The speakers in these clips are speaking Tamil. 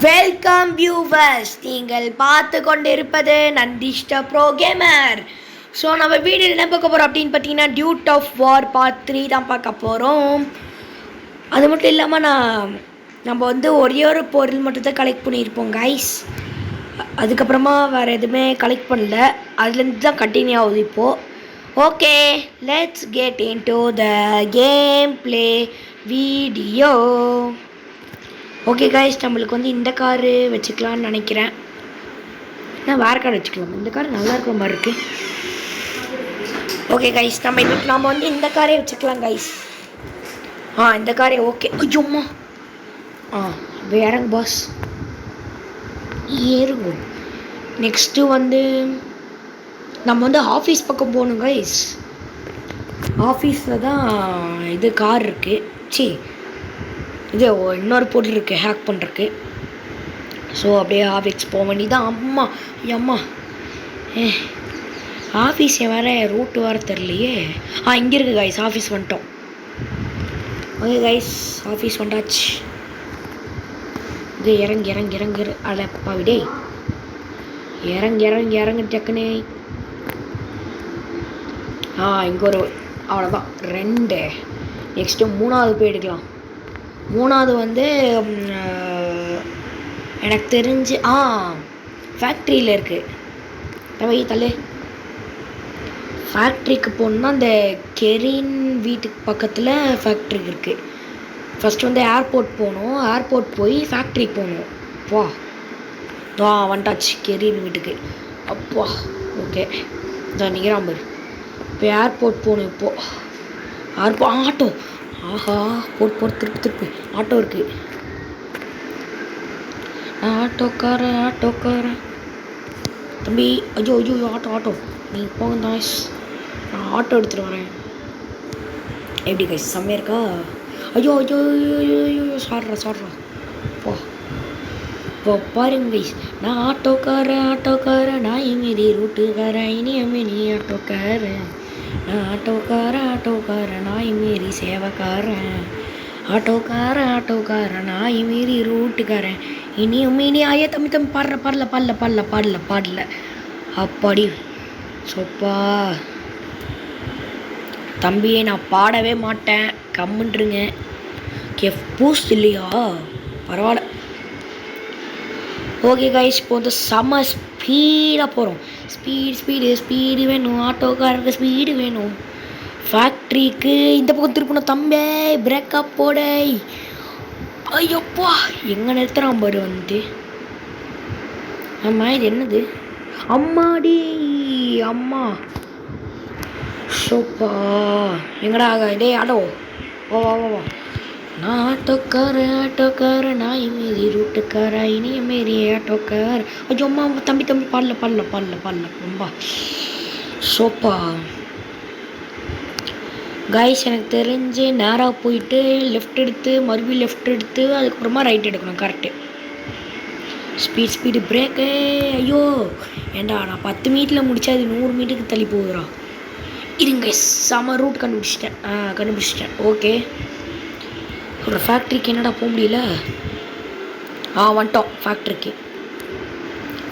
வெல்கம் வியூவர்ஸ், நீங்கள் பார்த்து கொண்டிருப்பது நந்திஷ்ட ப்ரோ கேமர். ஸோ நம்ம வீடியோ என்ன பார்க்க போகிறோம் அப்படின்னு பார்த்தீங்கன்னா டியூட் ஆஃப் வார் பார்ட் 3 தான் பார்க்க போகிறோம். அது மட்டும் இல்லாமல் நம்ம வந்து ஒரே ஒரு பொருள் மட்டும் தான் கலெக்ட் பண்ணியிருப்போம் கைஸ். அதுக்கப்புறமா வேறு எதுவுமே கலெக்ட் பண்ணல, அதுலேருந்து தான் கண்டினியூ ஆகுது இப்போது. Okay, let's get in to the game play video. Okay guys, நம்மளுக்கு வந்து இந்த காரு வச்சுக்கலான்னு நினைக்கிறேன். நான் வேறு கார் வச்சுக்கலாம், இந்த கார் நல்லா இருக்கிற மாதிரி இருக்குது. ஓகே கைஸ், நம்ம வந்து இந்த காரே வச்சுக்கலாம் கைஸ். இந்த காரே ஓகே. ஐயோம்மா, வேறங்க பாஸ் ஏறுங்க. நெக்ஸ்ட்டு வந்து நம்ம வந்து ஆஃபீஸ் பக்கம் போகணும் கைஸ். ஆஃபீஸில் தான் இது கார் இருக்குது. இது இன்னொரு பொருள் இருக்குது ஹேக் பண்ணுறக்கு. ஸோ அப்படியே ஆஃபீஸ் போக வேண்டியதான். அம்மா ஆஃபீஸ் வேறு ரூட்டு வேறு தெரிலையே. இங்கே இருக்குது கைஸ், ஆஃபீஸ் வந்துட்டோம். ஓகே கைஸ், ஆஃபீஸ் வந்தாச்சு. இது இறங்கு அடப்பா விடே, இறங்கு டக்குனே. இங்கே ஒரு அவ்வளோதான் 2. நெக்ஸ்ட்டு 3வது போய் எடுக்கலாம். 3வது வந்து எனக்கு தெரிஞ்சு ஃபேக்ட்ரியில் இருக்குது. தள்ளு. ஃபேக்ட்ரிக்கு போகணுன்னா அந்த கெரின் வீட்டுக்கு பக்கத்தில் ஃபேக்ட்ரி இருக்குது. ஃபஸ்ட்டு வந்து ஏர்போர்ட் போகணும். ஏர்போர்ட் போய் ஃபேக்ட்ரிக்கு போகணும். வந்துட்டாச்சு கெரின் வீட்டுக்கு. அப்பா ஓகே, இந்த நிகராம்பர். இப்போ ஏர்போர்ட் போகணும். இப்போது ஆட்டோ. ஆஹா, போட்டு திருப்பி ஆட்டோ இருக்குது. ஆட்டோக்காரன் தம்பி. ஐயோ ஆட்டோ நீ போங்க தாய்ஸ், நான் ஆட்டோ எடுத்துகிட்டு வரேன். எப்படி கைஸ், செம்மையாக இருக்கா? ஐயோ சாடுறா இப்போ பாருங்க கைஸ். நான் ஆட்டோக்காரன் நான் இமேரி ரூட்டுக்காரன் இனியமேரி ஆட்டோக்காரன். நான் ஆட்டோக்காரன் நாய் மீறி சேவைக்காரன். ஆட்டோக்காரன் நாய் மீறி ரூட்டுக்காரன். இனியும் ஆயே தம்பி பாடல அப்பாடி சொப்பா. தம்பியை நான் பாடவே மாட்டேன், கம்முன்றுங்க. பூஸ்ட் இல்லையா? பரவாயில்ல. ஓகே கைஸ், இப்போ வந்து செம்ம ஸ்பீடாக போகிறோம். ஸ்பீடு வேணும். ஆட்டோக்காரருக்கு ஸ்பீடு வேணும். ஃபேக்ட்ரிக்கு இந்த பக்கம் திருப்பணும். தம்பே பிரேக்கப் போட. ஐயோப்பா, எங்கே நிறுத்துறான் பாரு வந்து. இது என்னது? அம்மாடி அம்மா ஷோப்பா. எங்கடா டே ஆட்டோ, வா. நான் ஆட்டோக்காரன் நாய் மீறி ரூட்டுக்காரன் இனிய மாரி ஆட்டோக்கார். ஐயோ அம்மா தம்பி பாடல ரொம்ப சோப்பா. கைஸ், எனக்கு தெரிஞ்சு நேராக போயிட்டு லெஃப்ட் எடுத்து மறுபடியும் லெஃப்ட் எடுத்து அதுக்கப்புறமா ரைட் எடுக்கணும். கரெக்டு. Speed brake. ஐயோ ஏண்டா, நான் 10 மீட்டரில் முடித்தா அது 100 மீட்டருக்கு தள்ளி போகுதுடா. இருங்க செம ரூட் கண்டுபிடிச்சிட்டேன். ஓகே, ஒரு ஃபேக்ட்ரிக்கு என்னடா போக முடியல. வந்துட்டோம் ஃபேக்ட்ரிக்கு.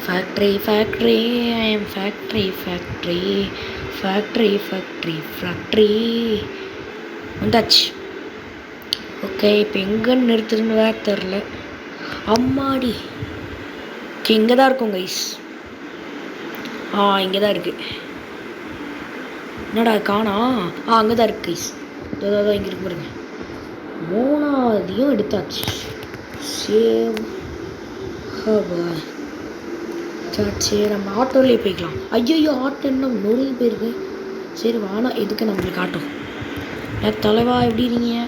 ஃபேக்ட்ரி ஐ எம் ஃபேக்ட்ரி வந்தாச்சு. ஓகே, இப்போ எங்கே நிறுத்துறதுன்னு வேறு தெரில. அம்மாடி, இங்கே தான் இருக்கும் கைஸ். இங்கே தான் இருக்குது. என்னடா காணா? அங்கே தான் இருக்குது கைஸ். இங்கே இருக்கு பாருங்க. 3வதையும் எடுத்தாச்சு. சேவ். சரி, நம்ம ஆட்டோலேயே போய்க்கலாம். ஐயோ ஆட்டோ இன்னும் நொறுங்கி போயிருக்கு. சரி வானா, எதுக்கு நம்மளுக்கு ஆட்டோ? தலைவா எப்படி இருக்கீங்க?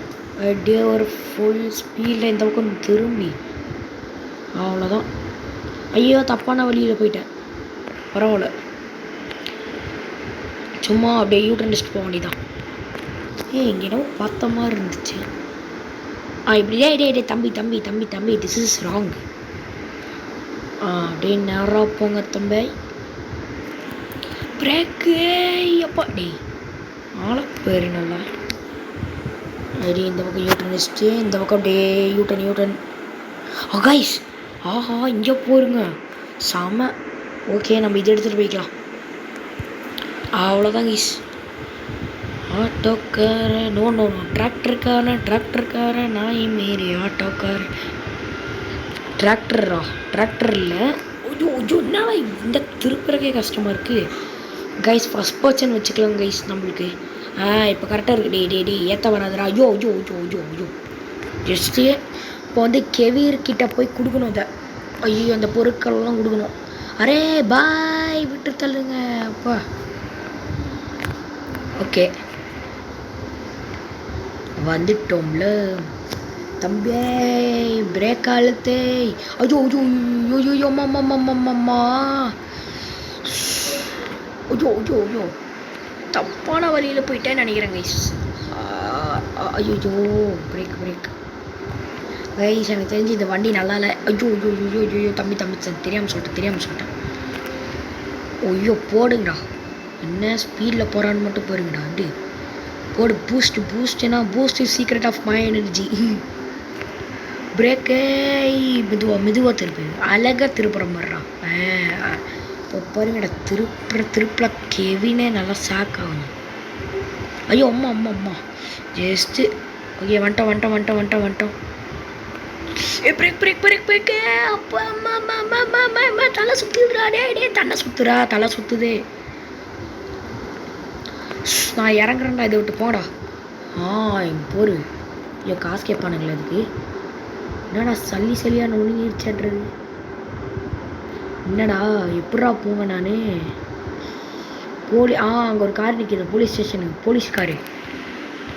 அப்படியே ஒரு ஃபுல் ஸ்பீடில் இந்த பக்கம் திரும்பி அவ்வளோதான். ஐயோ தப்பான வழியில் போயிட்டேன். பரவாயில்ல, சும்மா அப்படியே யூட்டன் டிஸ்ட் போக வேண்டியதான். இங்கே என்னவோ பார்த்த மாதிரி இருந்துச்சு. இப்படி தம்பி திஸ் இஸ் ராங். அப்படியே நேராக போங்க தம்பி. பிரேக்கு. அப்பா டே ஆளை பேர் நல்லா. அப்படியே இந்த பக்கம் யூட்டன் வச்சுட்டு இந்த பக்கம் அப்படியே யூட்டன். கைஸ் ஆஹா இங்கே போருங்க செம. ஓகே நம்ம இதை எடுத்துகிட்டு போய்க்கலாம். அவ்வளோதான் கைஸ். ஆட்டோக்கார நோ நோ நோ டிராக்டருக்கார நாய் மாரி ஆட்டோக்கார டிராக்டர் இல்லை. ஐயோ ஐயோ என்னடா இந்த திருப்புறக்கே கஷ்டமாக இருக்குது கைஸ். ஃபஸ்ட் பர்சன் வச்சுக்கலாம் கைஸ் நம்மளுக்கு. இப்போ கரெக்டாக இருக்குது. டே ஏற்ற வராதுடா. ஐயோ ஐயோ ஐயோ ஐயோ ஐயோ ஜஸ்ட்டு இப்போ வந்து கெவியர்கிட்ட போய் கொடுக்கணும் அதை. ஐயோ அந்த பொருட்கள்லாம் கொடுக்கணும். அரே பாய் விட்டு தள்ளுங்க அப்பா. ஓகே வந்துட்டோம்ல தம்பி. பிரேக் அழுத்தே. ஐயோ ஐயோ ஐயோ ஐயோ அம்மா. ஐயோ ஐயோ ஐயோ தப்பான வழியில் போயிட்டேன்னு நினைக்கிறேன் கைஸ். ஐயோ பிரேக் கைஸ். எனக்கு தெரிஞ்சு இந்த வண்டி நல்லா இல்லை. ஐயோ ஐயோ ஐயோ ஐயோ தம்பி தெரியாமல் சொல்லிட்டேன். ஐயோ போடுங்கடா. என்ன ஸ்பீடில் போகிறான்னு மட்டும் போடுங்கடா. அப்படி போடு. பூஸ்ட்னா boost is secret of my energy. பிரேக்கே மெதுவாக திருப்பு. அழகாக திருப்புற மாதிரிடா. இப்போ பாருங்கடா திருப்புற கெவினே நல்லா ஷாக் ஆகணும். ஐயோ அம்மா ஜஸ்ட்டு. ஓகே வந்துட்டோம். பிரேக் அப்பா அம்மா தலை சுற்றுதுடா. டே தலை சுற்றுதே. நான் இறங்குறேன்டா. இதை விட்டு போடா. போரு. ஐயோ காசு கேட்பானுங்களே அதுக்கு. என்னடா சல்லியாக நொழுங்கிருச்சான்றது. என்னடா எப்படா போங்க நான். அங்கே ஒரு கார் நிற்கிது போலீஸ் ஸ்டேஷனுக்கு. Police car.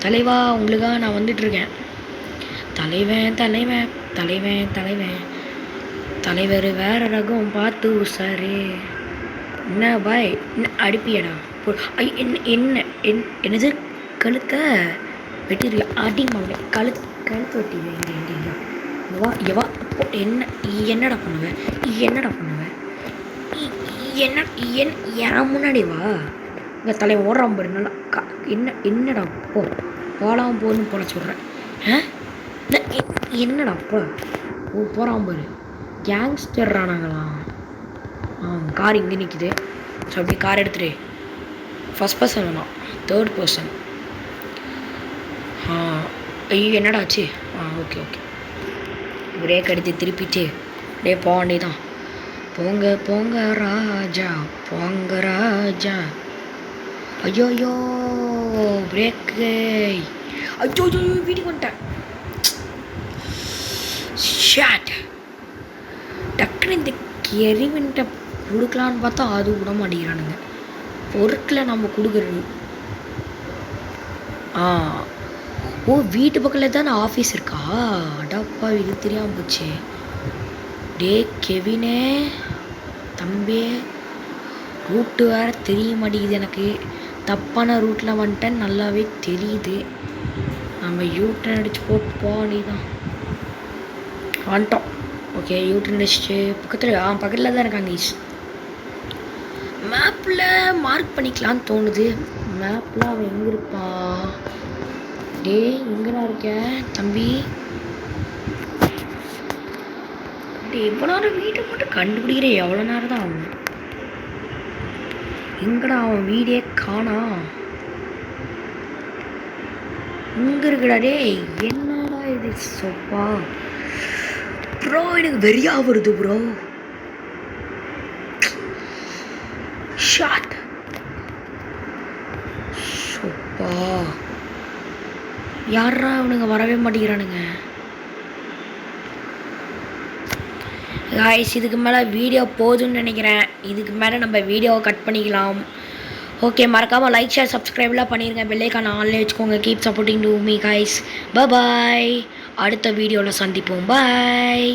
தலைவா உங்களுக்காக நான் வந்துட்டுருக்கேன். தலைவர் வேற ரகம் பார்த்து உசாரு. என்ன பாய் அடிப்பியடா. என்னது கழுத்தை வெட்டிடுறியா? அடி மாங்க கழுத்து வெட்டிடுவேன். எவா என்னடா பண்ணுவேன்? என் முன்னாடி வா. இங்கே தலைவன் ஓடுறான் பாரு நல்லா. என்னடா போலாம் போன்னு போல சொல்கிறேன். என்னடா அப்போ போகிறான் பாரு. கேங்ஸ்டர்றானாங்களாம். கார் இங்கே நிற்கிது. ஸோ அப்படி கார் எடுத்துகிட்டு ஃபஸ்ட் பர்சன் வேணாம், தேர்ட் பர்சன். ஐயோ என்னடாச்சு? ஓகே பிரேக் அடித்து திருப்பிட்டு அப்படியே போக வேண்டியதான். போங்க ராஜா. ஐயோ பிரேக்கு. ஐயோ வீட்டுக்கு வந்துட்டேன். ஷாட். டக்குன்னு இந்த கெரிவன்ட்ட கொடுக்கலான்னு பார்த்தா அது விட மாட்டேங்கிறானுங்க. பொருட்களை நம்ம கொடுக்குறது. வீட்டு பக்கத்தில் தானே ஆஃபீஸ் இருக்கா? அடப்பா இது தெரியாமல் போச்சு. டே கெவினே தம்பி ரூட்டு வேறு தெரிய மாட்டேங்குது எனக்கு. தப்பான ரூட்டில் வந்துட்டேன்னு நல்லாவே தெரியுது. நம்ம யூட்டன் அடித்து போட்டு போக வேண்டியதான். வந்துட்டோம். ஓகே யூட்டன் அடிச்சுட்டு பக்கத்தில் தான் இருக்காங்க. மேப்பில் மார்க் பண்ணிக்கலான்னு தோணுது. மேப்பில் அவன் எங்கே இருப்பான்? டே எங்கடா இருக்க தம்பி? எவ்வளோ நேரம் வீட்டை மட்டும் கண்டுபிடிக்கிற? எவ்வளோ நேரம் தான் ஆகும்? எங்கடா அவன் வீடே காணா. இங்கே இருக்குடா. டே என்னடா இது சொப்பா ப்ரோ. எனக்கு வெறியா வருது ப்ரோ. ஷாட் சொப்பா. யாரா அவனுங்க வரவே மாட்டேங்கிறானுங்க. காய்ஸ் இதுக்கு மேலே வீடியோ போதும்னு நினைக்கிறேன். இதுக்கு மேலே நம்ம வீடியோவை கட் பண்ணிக்கலாம். ஓகே மறக்காமல் லைக் ஷேர் சப்ஸ்கிரைப்லாம் பண்ணிடுங்க. பெல்லைக்கான ஆன்லைன் வச்சுக்கோங்க. Keep supporting to me guys. Bye. அடுத்த வீடியோவில் சந்திப்போம். பாய்.